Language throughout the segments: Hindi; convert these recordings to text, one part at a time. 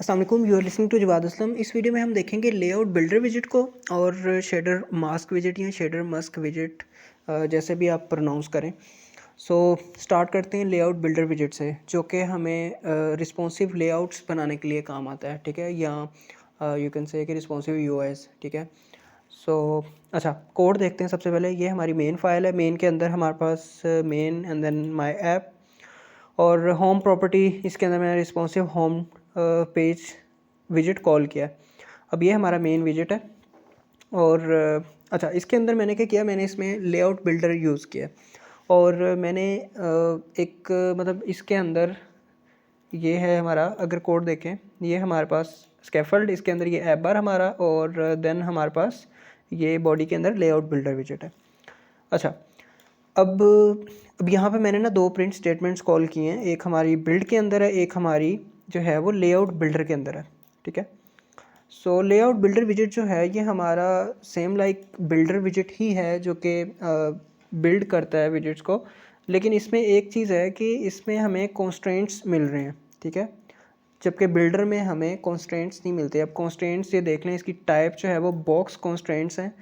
अस्सलाम वालेकुम, you are listening to Jawad Aslam. इस वीडियो में हम देखेंगे लेआउट बिल्डर विजिट को और शेडर मास्क विजिट या शेडर मस्क विजिट, जैसे भी आप प्रोनाउंस करें। सो स्टार्ट करते हैं लेआउट बिल्डर विजिट से, जो कि हमें रिस्पॉन्सिव लेआउट्स बनाने के लिए काम आता है, ठीक है, या यू कैन से कि रिस्पॉन्सिव यूआईज़, ठीक है। सो अच्छा, कोड देखते हैं। सबसे पहले ये हमारी मेन फाइल है। मेन के अंदर हमारे पास main and then my app और होम प्रॉपर्टी, इसके अंदर मैंने responsive home page visit call किया है। अब ये हमारा मेन विजिट है और अच्छा, इसके अंदर मैंने क्या किया, मैंने इसमें लेआउट बिल्डर यूज़ किया और मैंने एक मतलब इसके अंदर ये है हमारा, अगर कोड देखें, ये हमारे पास स्कैफोल्ड, इसके अंदर ये ऐप बार हमारा, और देन हमारे पास ये बॉडी के अंदर लेआउट बिल्डर विजिट है। अच्छा, अब यहाँ पे मैंने ना दो प्रिंट स्टेटमेंट्स कॉल किए हैं, एक हमारी बिल्ड के अंदर है, एक हमारी जो है वो लेआउट बिल्डर के अंदर है, ठीक है। सो लेआउट बिल्डर विजिट जो है ये हमारा सेम लाइक बिल्डर विजिट ही है, जो कि बिल्ड करता है विजिट्स को, लेकिन इसमें एक चीज़ है कि इसमें हमें कॉन्स्ट्रेंट्स मिल रहे हैं, ठीक है, जबकि बिल्डर में हमें कॉन्स्ट्रेंट्स नहीं मिलते। अब कॉन्स्ट्रेंट्स ये देख लें, इसकी टाइप जो है वो बॉक्स कॉन्स्ट्रेंट्स हैं,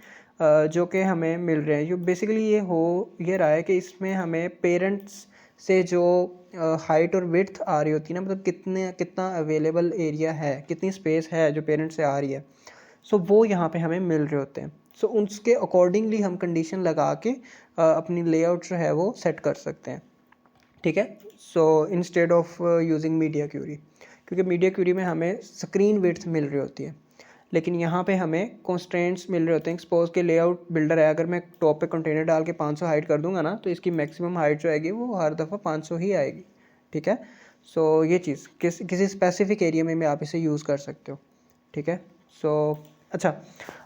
जो कि हमें मिल रहे हैं। ये बेसिकली ये रहा है कि इसमें हमें पेरेंट्स से जो हाइट और विड्थ आ रही होती है ना, मतलब कितना अवेलेबल एरिया है, कितनी स्पेस है जो पेरेंट्स से आ रही है, सो वो यहाँ पे हमें मिल रहे होते हैं। सो उसके अकॉर्डिंगली हम कंडीशन लगा के अपनी लेआउट जो है वो सेट कर सकते हैं, ठीक है। So instead of using media query, क्योंकि मीडिया क्यूरी में हमें स्क्रीन विड्थ मिल रही होती है, लेकिन यहाँ पे हमें कॉन्स्ट्रेंट्स मिल रहे होते हैं। सपोज के लेआउट बिल्डर है, अगर मैं टॉप पे कंटेनर डाल के 500 हाइट कर दूंगा ना, तो इसकी मैक्सिमम हाइट जो आएगी वो हर दफ़ा 500 ही आएगी, ठीक है। सो ये चीज़ किसी स्पेसिफिक एरिया में आप इसे यूज़ कर सकते हो, ठीक है। सो अच्छा,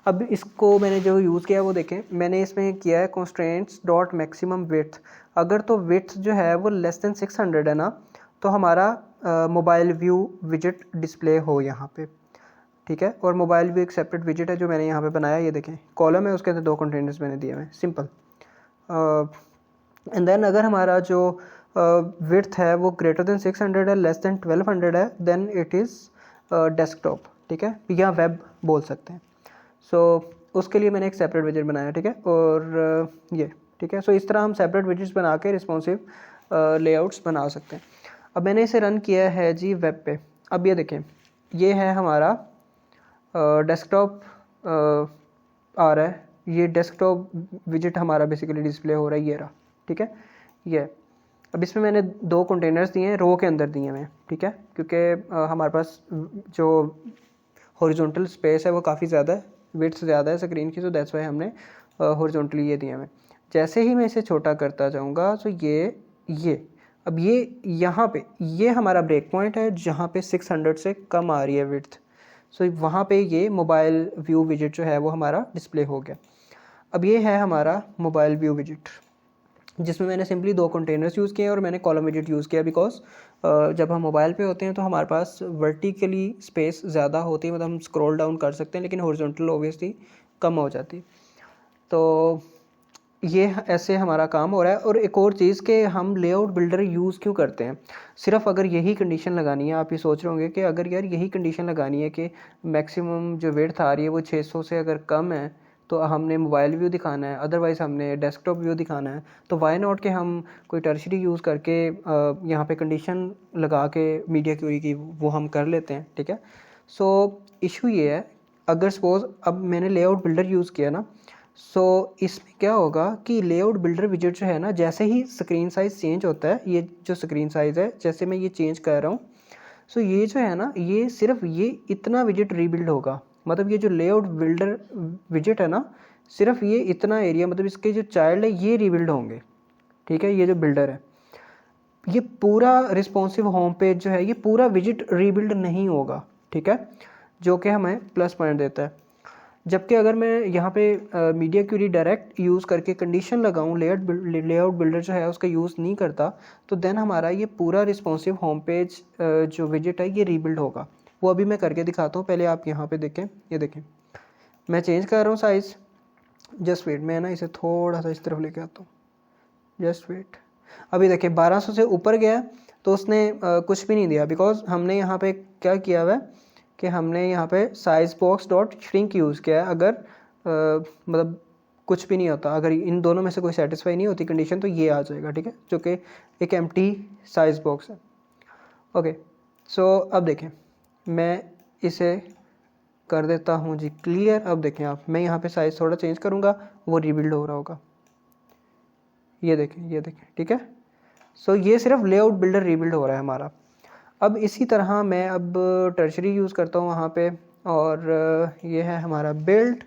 अब इसको मैंने जो यूज़ किया वो देखें, मैंने इसमें किया है कॉन्स्ट्रेंट्स डॉट मैक्सिमम विड्थ। अगर तो विड्थ जो है वो लेस देन 600 है ना, तो हमारा मोबाइल व्यू विजिट डिस्प्ले हो यहाँ पे, ठीक है। और मोबाइल व्यू एक सेपरेट विजिट है जो मैंने यहाँ पे बनाया, ये देखें कॉलम है, उसके अंदर दो कंटेनर्स मैंने दिए हुए हैं, सिंपल। एंड देन अगर हमारा जो विड्थ है वो ग्रेटर देन 600 है, लेस देन 1200 है, देन इट इज़ डेस्कटॉप, ठीक है, या वेब बोल सकते हैं। सो उसके लिए मैंने एक सेपरेट विजिट बनाया, ठीक है, और ये ठीक है। सो इस तरह हम सेपरेट विजिट्स बना के रिस्पॉन्सिव लेआउट्स बना सकते हैं। अब मैंने इसे रन किया है जी वेब पे। अब ये देखें, ये है हमारा डेस्कटॉप आ रहा है, ये डेस्कटॉप विजिट हमारा बेसिकली डिस्प्ले हो रहा है, ये रहा, ठीक है, ये। अब इसमें मैंने दो कंटेनर्स दिए हैं, रो के अंदर दिए हैं, ठीक है, क्योंकि हमारे पास जो हॉरिजॉन्टल स्पेस है वो काफ़ी ज़्यादा है, विड्थ ज़्यादा है स्क्रीन की, तो दैट्स वाई हमने हॉरिजॉन्टली ये दिए हैं। जैसे ही मैं इसे छोटा करता जाऊँगा तो ये अब ये यहाँ पे ये हमारा ब्रेक पॉइंट है जहाँ पे 600 से कम आ रही है विड्थ। सो वहाँ पे ये मोबाइल व्यू विजिट जो है वो हमारा डिस्प्ले हो गया। अब ये है हमारा मोबाइल व्यू विजिट, जिसमें मैंने सिंपली दो कंटेनर्स यूज़ किए और मैंने कॉलम विजिट यूज़ किया, बिकॉज जब हम मोबाइल पे होते हैं तो हमारे पास वर्टिकली स्पेस ज़्यादा होती है, मतलब हम स्क्रॉल डाउन कर सकते हैं, लेकिन हॉरिजॉन्टल ऑब्वियसली कम हो जाती। तो ये ऐसे हमारा काम हो रहा है। और एक और चीज़ कि हम लेआउट बिल्डर यूज़ क्यों करते हैं, सिर्फ अगर यही कंडीशन लगानी है, आप ये सोच रहे होंगे कि अगर यार यही कंडीशन लगानी है कि मैक्सिमम जो विड्थ आ रही है वो 600 से अगर कम है तो हमने मोबाइल व्यू दिखाना है, अदरवाइज़ हमने डेस्कटॉप व्यू दिखाना है, तो वाई नॉट कि हम कोई टर्शरी यूज़ करके यहाँ पे कंडीशन लगा के मीडिया क्यूरी की वो हम कर लेते हैं, ठीक है। सो इशू ये है, अगर सपोज अब मैंने लेआउट बिल्डर यूज़ किया ना, सो इसमें क्या होगा कि लेआउट बिल्डर विजिट जो है ना, जैसे ही स्क्रीन साइज़ चेंज होता है, ये जो स्क्रीन साइज़ है जैसे मैं ये चेंज कर रहा हूँ, सो ये जो है ना, ये सिर्फ ये इतना विजिट रीबिल्ड होगा, मतलब ये जो लेआउट बिल्डर विजिट है ना, सिर्फ ये इतना एरिया, मतलब इसके जो चाइल्ड है ये रीबिल्ड होंगे, ठीक है। ये जो बिल्डर है, ये पूरा रिस्पॉन्सिव होम पेज जो है ये पूरा विजिट रीबिल्ड नहीं होगा, ठीक है, जो कि हमें प्लस पॉइंट देता है। जबकि अगर मैं यहाँ पे मीडिया क्यूरी डायरेक्ट यूज़ करके कंडीशन लगाऊँ, लेआउट बिल्डर जो है उसका यूज़ नहीं करता, तो देन हमारा ये पूरा रिस्पॉन्सिव होम पेज जो विजिट है ये रीबिल्ड होगा। वो अभी मैं करके दिखाता हूँ, पहले आप यहाँ पे देखें, ये देखें मैं चेंज कर रहा हूँ साइज़, जस्ट वेट, मैं ना इसे थोड़ा सा इस तरफ लेके आता हूँ, जस्ट वेट। अभी देखिए 1200 से ऊपर गया तो उसने कुछ भी नहीं दिया, बिकॉज हमने यहाँ पे क्या किया हुआ है, कि हमने यहाँ पे size box dot shrink use किया है। अगर मतलब कुछ भी नहीं होता, अगर इन दोनों में से कोई सेटिस्फाई नहीं होती कंडीशन, तो ये आ जाएगा, ठीक है, जो कि एक एम्प्टी साइज बॉक्स है। ओके, सो अब देखें, मैं इसे कर देता हूँ जी क्लियर। अब देखें आप, मैं यहाँ पे साइज़ थोड़ा चेंज करूँगा, वो रीबिल्ड हो रहा होगा। ये देखें, ठीक है। सो ये सिर्फ लेआउट बिल्डर रीबिल्ड हो रहा है हमारा। अब इसी तरह मैं अब टर्शरी यूज़ करता हूँ वहाँ पे, और ये है हमारा बिल्ड।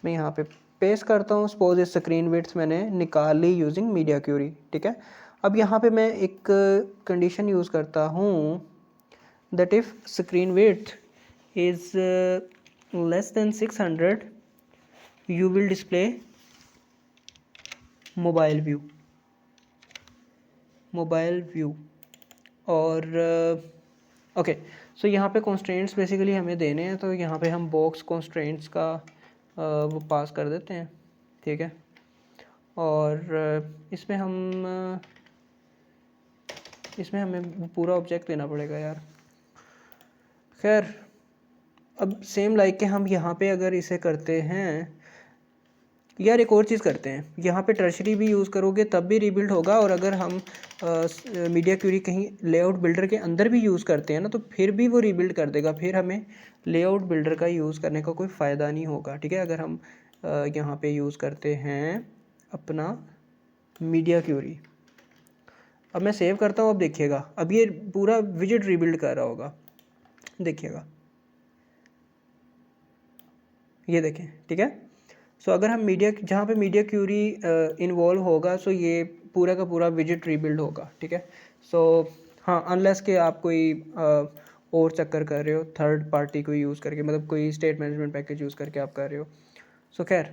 मैं यहाँ पे पेस्ट करता हूँ। सपोज इस स्क्रीन विड्थ मैंने निकाली यूजिंग मीडिया क्यूरी, ठीक है। अब यहाँ पे मैं एक कंडीशन यूज़ करता हूँ that if screen width is less than 600 you will display mobile view. और ओके, सो यहाँ पे कॉन्स्ट्रेंट्स बेसिकली हमें देने हैं, तो यहाँ पे हम बॉक्स कॉन्स्ट्रेंट्स का वो पास कर देते हैं, ठीक है। और इसमें हमें पूरा ऑब्जेक्ट देना पड़ेगा यार। खैर, अब सेम लाइक के हम यहाँ पे अगर इसे करते हैं यार, एक और चीज़ करते हैं, यहाँ पे टर्शरी भी यूज़ करोगे तब भी रीबिल्ड होगा, और अगर हम मीडिया क्यूरी कहीं लेआउट बिल्डर के अंदर भी यूज़ करते हैं ना, तो फिर भी वो रीबिल्ड कर देगा। फिर हमें लेआउट बिल्डर का यूज़ करने का कोई फ़ायदा नहीं होगा, ठीक है। अगर हम यहाँ पे यूज़ करते हैं अपना मीडिया क्यूरी, अब मैं सेव करता हूँ। अब देखिएगा, अब ये पूरा विजिट रीबिल्ड कर रहा होगा, देखिएगा, ये देखें, ठीक है। सो अगर हम जहाँ पे मीडिया क्यूरी इन्वॉल्व होगा, सो ये पूरा का पूरा विजिट रीबिल्ड होगा, ठीक है। सो हाँ, अनलेस के आप कोई और चक्कर कर रहे हो थर्ड पार्टी को यूज़ करके, मतलब कोई स्टेट मैनेजमेंट पैकेज यूज़ करके आप कर रहे हो। सो खैर,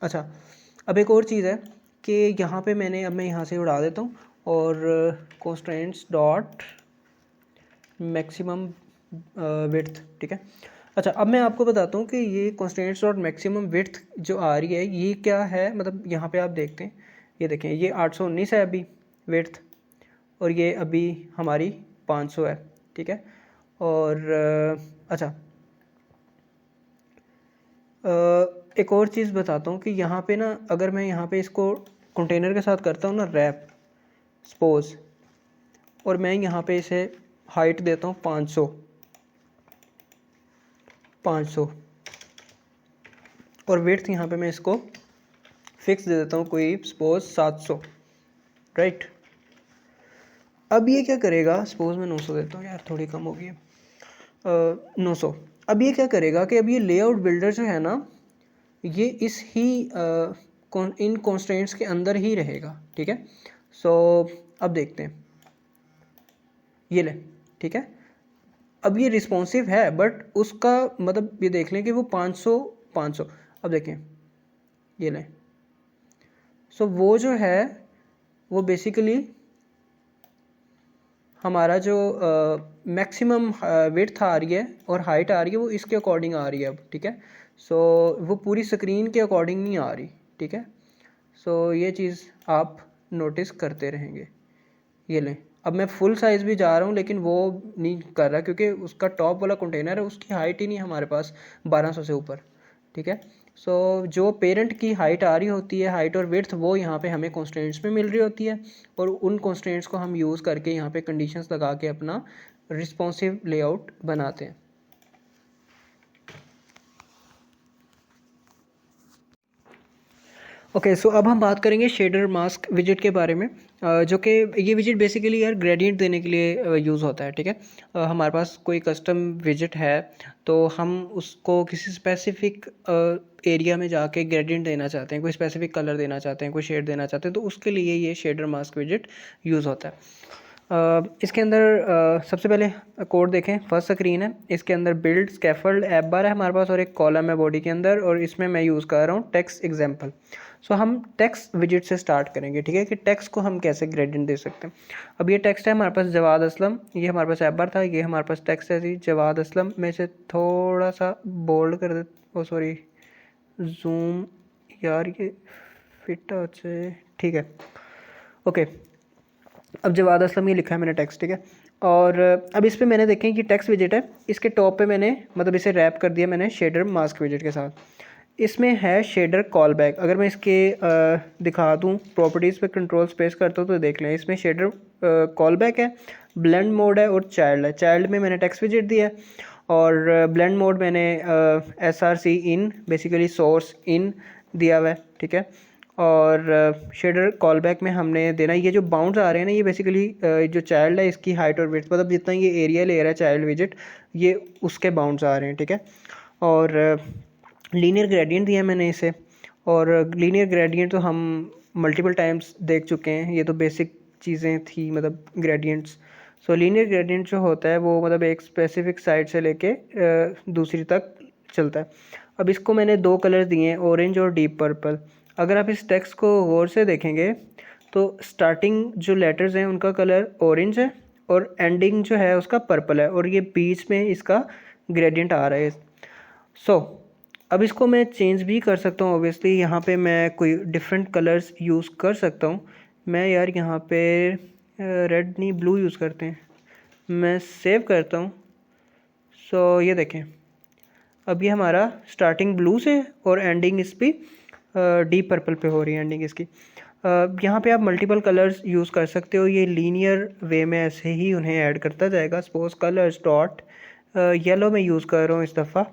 अच्छा, अब एक और चीज़ है कि यहाँ पे मैं यहाँ से उड़ा देता हूँ, और कॉन्स्ट्रेंट्स डॉट मैक्सिमम विड्थ, ठीक है। अच्छा, अब मैं आपको बताता हूँ कि ये कॉन्स्टेंट्स डॉट मैक्सिमम विड्थ जो आ रही है ये क्या है। मतलब यहाँ पे आप देखते हैं, ये देखें, ये 819 है अभी विड्थ, और ये अभी हमारी 500 है, ठीक है। और अच्छा, एक और चीज़ बताता हूँ कि यहाँ पे ना, अगर मैं यहाँ पे इसको कंटेनर के साथ करता हूँ ना रैप सपोज, और मैं यहाँ पे इसे हाइट देता हूँ 500, और विड्थ यहाँ पे मैं इसको फिक्स दे देता हूँ कोई सपोज 700, राइट। अब ये क्या करेगा, सपोज मैं 900 देता हूँ यार, थोड़ी कम हो गई है, 900। अब ये क्या करेगा कि अब ये लेआउट बिल्डर जो है ना, ये इन कॉन्स्ट्रेंट्स के अंदर ही रहेगा, ठीक है। सो अब देखते हैं, ये ले, ठीक है। अब ये रिस्पॉन्सिव है, बट उसका मतलब ये देख लें कि वो 500। अब देखें, ये लें, सो वो जो है वो बेसिकली हमारा जो मैक्सिमम विड्थ आ रही है और हाइट आ रही है, वो इसके अकॉर्डिंग आ रही है अब, ठीक है। सो वो पूरी स्क्रीन के अकॉर्डिंग नहीं आ रही, ठीक है। सो ये चीज़ आप नोटिस करते रहेंगे। ये लें, अब मैं फुल साइज़ भी जा रहा हूँ, लेकिन वो नहीं कर रहा, क्योंकि उसका टॉप वाला कंटेनर है, उसकी हाइट ही नहीं हमारे पास 1200 से ऊपर, ठीक है। सो जो पेरेंट की हाइट आ रही होती है, हाइट और विड्थ, वो यहाँ पे हमें कॉन्स्टेंट्स में मिल रही होती है, और उन कॉन्स्टेंट्स को हम यूज़ करके यहाँ पे कंडीशंस लगा के अपना रिस्पॉन्सिव लेआउट बनाते हैं। ओके, सो अब हम बात करेंगे शेडर मास्क विजिट के बारे में, जो कि ये विजिट बेसिकली यार ग्रेडियंट देने के लिए यूज़ होता है, ठीक है। हमारे पास कोई कस्टम विजिट है, तो हम उसको किसी स्पेसिफिक एरिया में जाके ग्रेडियंट देना चाहते हैं, कोई स्पेसिफिक कलर देना चाहते हैं, कोई शेड देना चाहते हैं, तो उसके लिए ये शेडर मास्क विजिट यूज़ होता है। इसके अंदर सबसे पहले कोड देखें, फर्स्ट स्क्रीन है, इसके अंदर बिल्ड स्कैफोल्ड ऐप बार है हमारे पास, और एक कॉलम है बॉडी के अंदर, और इसमें मैं यूज़ कर रहा हूँ टेक्स्ट एग्जाम्पल। सो हम टेक्स्ट विजिट से स्टार्ट करेंगे, ठीक है, कि टेक्स्ट को हम कैसे ग्रेडियंट दे सकते हैं। अब ये टेक्स्ट है हमारे पास जवाद असलम, ये हमारे पास ऐप बार था, ये हमारे पास टेक्स्ट है जी जवाद असलम। मैं इसे थोड़ा सा बोल्ड कर दे, सॉरी जूम, यार ये फिट अच्छे, ठीक है, ओके। अब जवाद असलम ये लिखा है मैंने टेक्स्ट, ठीक है। और अब इस पे मैंने देखें कि टेक्स्ट विजेट है, इसके टॉप पे मैंने मतलब इसे रैप कर दिया मैंने शेडर मास्क विजेट के साथ। इसमें है शेडर कॉल बैक। अगर मैं इसके दिखा दूँ प्रॉपर्टीज़ पे कंट्रोल स्पेस करता हूँ तो देख लें इसमें शेडर कॉल बैक है, ब्लेंड मोड है और चाइल्ड है। चाइल्ड में मैंने टेक्स्ट विजेट दिया है और ब्लेंड मोड मैंने SRC इन बेसिकली सोर्स इन दिया हुआ है, ठीक है। और शेडर कॉल बैक में हमने देना ये जो बाउंड्स आ रहे हैं ना, ये बेसिकली जो चाइल्ड है इसकी हाइट और विड्थ मतलब जितना ये एरिया ले रहा है चाइल्ड विजेट ये उसके बाउंड्स आ रहे हैं, ठीक है। और लीनियर ग्रेडियंट दिया मैंने इसे, और लीनियर ग्रेडियंट तो हम मल्टीपल टाइम्स देख चुके हैं, ये तो बेसिक चीज़ें थी मतलब ग्रेडियंट्स। सो लीनियर ग्रेडियंट जो होता है वो मतलब एक स्पेसिफिक साइड से लेके दूसरी तक चलता है। अब इसको मैंने 2 कलर दिए हैं, ऑरेंज और डीप पर्पल। अगर आप इस टेक्स्ट को गौर से देखेंगे तो स्टार्टिंग जो लेटर्स हैं उनका कलर ऑरेंज है और एंडिंग जो है उसका पर्पल है और ये बीच में इसका ग्रेडियंट आ रहा है। सो अब इसको मैं चेंज भी कर सकता हूँ ऑब्वियसली, यहाँ पे मैं कोई डिफरेंट कलर्स यूज़ कर सकता हूँ। मैं यार यहाँ पे रेड नहीं ब्लू यूज़ करते हैं, मैं सेव करता हूँ। सो ये देखें अब ये हमारा स्टार्टिंग ब्लू से और एंडिंग इस पर डीप पर्पल पे हो रही है एंडिंग इसकी। यहाँ पे आप मल्टीपल कलर्स यूज़ कर सकते हो, ये लीनियर वे में ऐसे ही उन्हें ऐड करता जाएगा। सपोज कलर्स डॉट येलो में यूज़ कर रहा हूँ इस दफ़ा,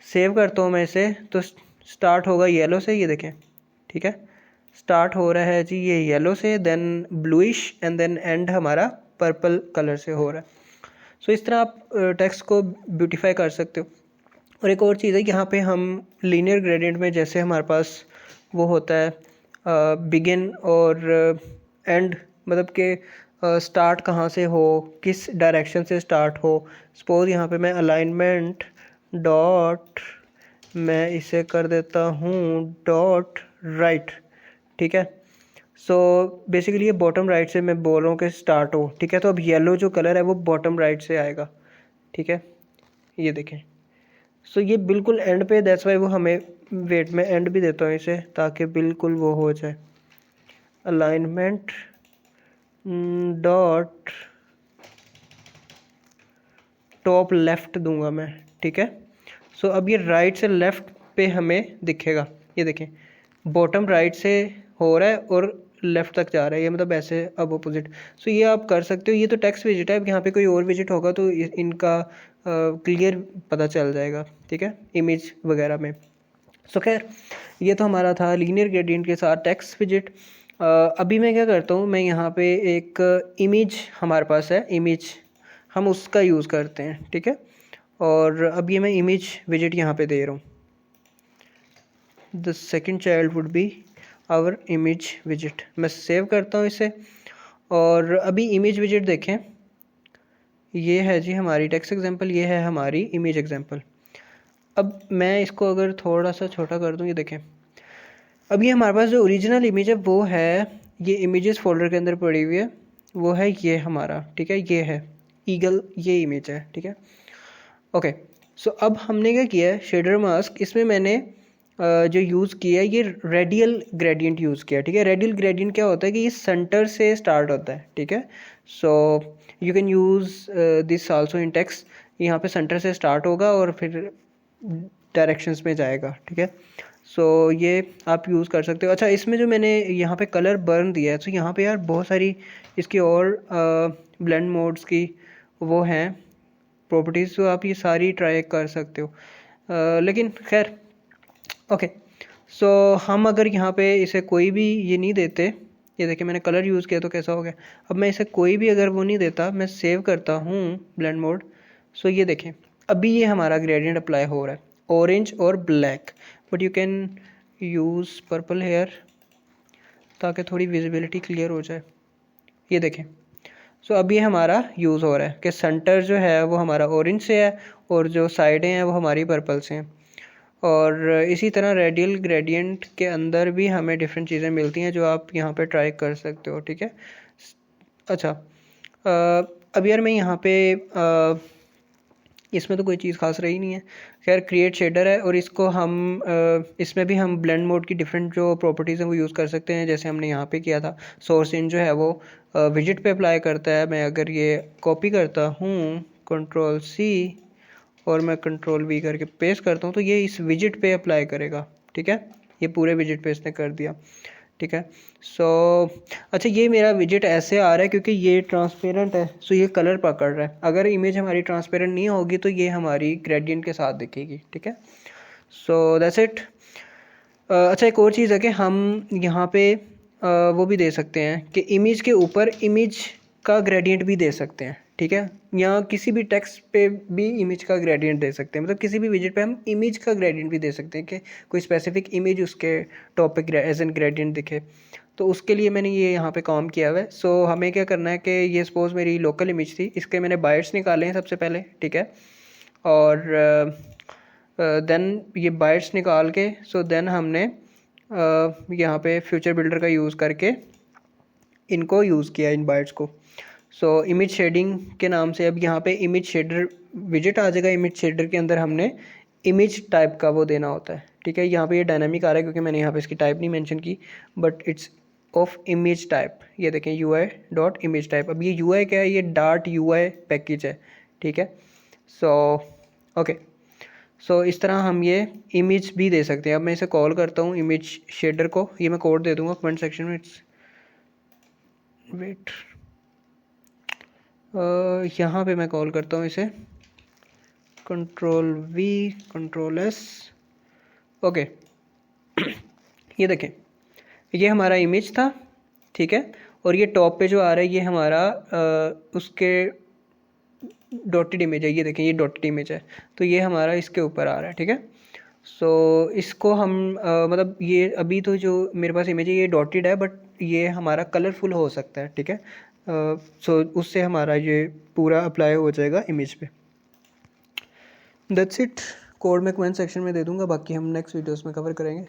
सेव करता हूँ मैं इसे तो स्टार्ट होगा येलो से, ये देखें, ठीक है। स्टार्ट हो रहा है जी ये येलो से, then bluish and then and हमारा पर्पल कलर से हो रहा है। सो इस तरह आप टेक्स्ट को ब्यूटीफाई कर सकते हो। और एक और चीज़ है यहाँ पे हम लीनियर ग्रेडियंट में जैसे हमारे पास वो होता है बिगिन और एंड, मतलब कि स्टार्ट कहाँ से हो, किस डायरेक्शन से स्टार्ट हो। सपोज यहाँ पे मैं अलाइनमेंट डॉट मैं इसे कर देता हूँ डॉट राइट, ठीक है। सो बेसिकली ये बॉटम राइट से मैं बोल रहा हूँ कि स्टार्ट हो, ठीक है। तो अब येलो जो कलर है वो बॉटम राइट से आएगा, ठीक है, ये देखें। सो ये बिल्कुल एंड पे, दैट्स वाई वो हमें वेट में एंड भी देता हूँ इसे ताकि बिल्कुल वो हो जाए। अलाइनमेंट डॉट टॉप लेफ्ट दूंगा मैं, ठीक है। सो अब ये राइट से लेफ्ट पे हमें दिखेगा, ये देखें बॉटम राइट से हो रहा है और लेफ्ट तक जा रहा है, ये मतलब ऐसे अब अपोजिट। सो ये आप कर सकते हो। ये तो टेक्स्ट विजिट है, यहाँ पे कोई और विजिट होगा तो इनका क्लियर पता चल जाएगा, ठीक है, इमेज वगैरह में। सो खैर ये तो हमारा था लीनियर ग्रेडियंट के साथ टेक्स्ट विजिट। अभी मैं क्या करता हूँ, मैं यहाँ पे एक इमेज हमारे पास है, इमेज हम उसका यूज़ करते हैं, ठीक है। और अब ये मैं इमेज विजिट यहाँ पे दे रहा हूँ। The second child would be our image visit. मैं सेव करता हूँ इसे और अभी इमेज विजिट देखें, ये है जी हमारी टेक्स्ट एग्जांपल, ये है हमारी इमेज एग्जांपल। अब मैं इसको अगर थोड़ा सा छोटा कर दूँ, ये देखें अब ये हमारे पास जो ओरिजिनल इमेज है वो है ये इमेजेस फोल्डर के अंदर पड़ी हुई है, वो है ये हमारा, ठीक है, ये है ईगल, ये इमेज है, ठीक है। ओके सो अब हमने क्या किया है, शेडर मास्क, इसमें मैंने जो यूज़ किया है ये रेडियल ग्रेडियंट यूज़ किया, ठीक है। रेडियल ग्रेडियंट क्या होता है कि ये सेंटर से स्टार्ट होता है, ठीक है। So you can use this also in text, यहाँ पे सेंटर से स्टार्ट होगा और फिर डायरेक्शंस में जाएगा, ठीक है। सो ये आप यूज़ कर सकते हो। अच्छा इसमें जो मैंने यहाँ पे कलर बर्न दिया है, तो यहाँ पे यार बहुत सारी इसकी और ब्लेंड मोड्स की वो हैं प्रॉपर्टीज़, तो आप ये सारी ट्राई कर सकते हो। लेकिन खैर ओके सो हम अगर यहाँ पे इसे कोई भी ये नहीं देते, ये देखिए मैंने कलर यूज़ किया तो कैसा हो गया। अब मैं इसे कोई भी अगर वो नहीं देता, मैं सेव करता हूँ ब्लेंड मोड। सो ये देखें अभी ये हमारा ग्रेडियंट अप्लाई हो रहा है, ऑरेंज और black, but you can use purple here ताकि थोड़ी विजिबिलिटी क्लियर हो जाए। ये देखें सो अब ये हमारा यूज़ हो रहा है कि सेंटर जो है वो हमारा ऑरेंज से है और जो साइडें हैं वो हमारी पर्पल से हैं। और इसी तरह रेडियल ग्रेडियंट के अंदर भी हमें डिफरेंट चीज़ें मिलती हैं जो आप यहाँ पे ट्राई कर सकते हो, ठीक है। अच्छा अब यार मैं यहाँ पे इसमें तो कोई चीज़ खास रही नहीं है। खैर क्रिएट शेडर है और इसको हम इसमें भी हम ब्लेंड मोड की डिफरेंट जो प्रॉपर्टीज़ हैं वो यूज़ कर सकते हैं, जैसे हमने यहाँ पे किया था। सोर्स इन जो है वो विजिट पे अप्लाई करता है। मैं अगर ये कॉपी करता हूँ Ctrl+C और मैं Ctrl+V करके पेस्ट करता हूँ तो ये इस विजिट पे अप्लाई करेगा, ठीक है। ये पूरे विजिट पे इसने कर दिया, ठीक है। सो अच्छा, ये मेरा विजिट ऐसे आ रहा है क्योंकि ये ट्रांसपेरेंट है, सो ये कलर पकड़ रहा है। अगर इमेज हमारी ट्रांसपेरेंट नहीं होगी तो ये हमारी ग्रेडियंट के साथ दिखेगी, ठीक है। So that's it. अच्छा, एक और चीज़ है कि हम यहाँ पे वो भी दे सकते हैं कि इमेज के ऊपर इमेज का ग्रेडियंट भी दे सकते हैं, ठीक है। यहाँ किसी भी टेक्स्ट पे भी इमेज का ग्रेडियंट दे सकते हैं, मतलब किसी भी विजिट पे हम इमेज का ग्रेडियंट भी दे सकते हैं कि कोई स्पेसिफिक इमेज उसके टॉप पे एज एन ग्रेडियंट दिखे। तो उसके लिए मैंने ये यहाँ पे काम किया हुआ है। सो हमें क्या करना है कि ये सपोज मेरी लोकल इमेज थी, इसके मैंने बाइट्स निकाले हैं सबसे पहले, ठीक है। और देन ये बाइट्स निकाल के सो देन हमने यहाँ पे फ्यूचर बिल्डर का यूज़ करके इनको यूज़ किया, इन बाइट्स को। सो इमेज शेडिंग के नाम से अब यहाँ पे इमेज शेडर विजिट आ जाएगा। इमेज शेडर के अंदर हमने इमेज टाइप का वो देना होता है, ठीक है। यहाँ पे ये डायनामिक आ रहा है क्योंकि मैंने यहाँ पे इसकी टाइप नहीं मेंशन की, but it's of image type. ये देखें UI.image टाइप। अब ये UI क्या है, ये .UI पैकेज है, ठीक है। सो ओके, सो इस तरह हम ये इमेज भी दे सकते हैं। अब मैं इसे कॉल करता हूँ इमेज शेडर को, ये मैं कोड दे दूँगा कमेंट सेक्शन में। इट्स वेट, यहाँ पे मैं कॉल करता हूँ इसे Ctrl+V Ctrl+S, ओके। ये देखें, ये हमारा इमेज था, ठीक है। और ये टॉप पे जो आ रहा है ये हमारा उसके डॉटेड इमेज है। ये देखें, ये डॉटेड इमेज है, तो ये हमारा इसके ऊपर आ रहा है, ठीक है। सो इसको हम मतलब ये अभी तो जो मेरे पास इमेज है ये डॉटेड है, बट ये हमारा कलरफुल हो सकता है, ठीक है। सो उससे हमारा ये पूरा अप्लाई हो जाएगा इमेज पे। That's it. कोड मैं कमेंट सेक्शन में दे दूंगा, बाकी हम नेक्स्ट वीडियोस में कवर करेंगे।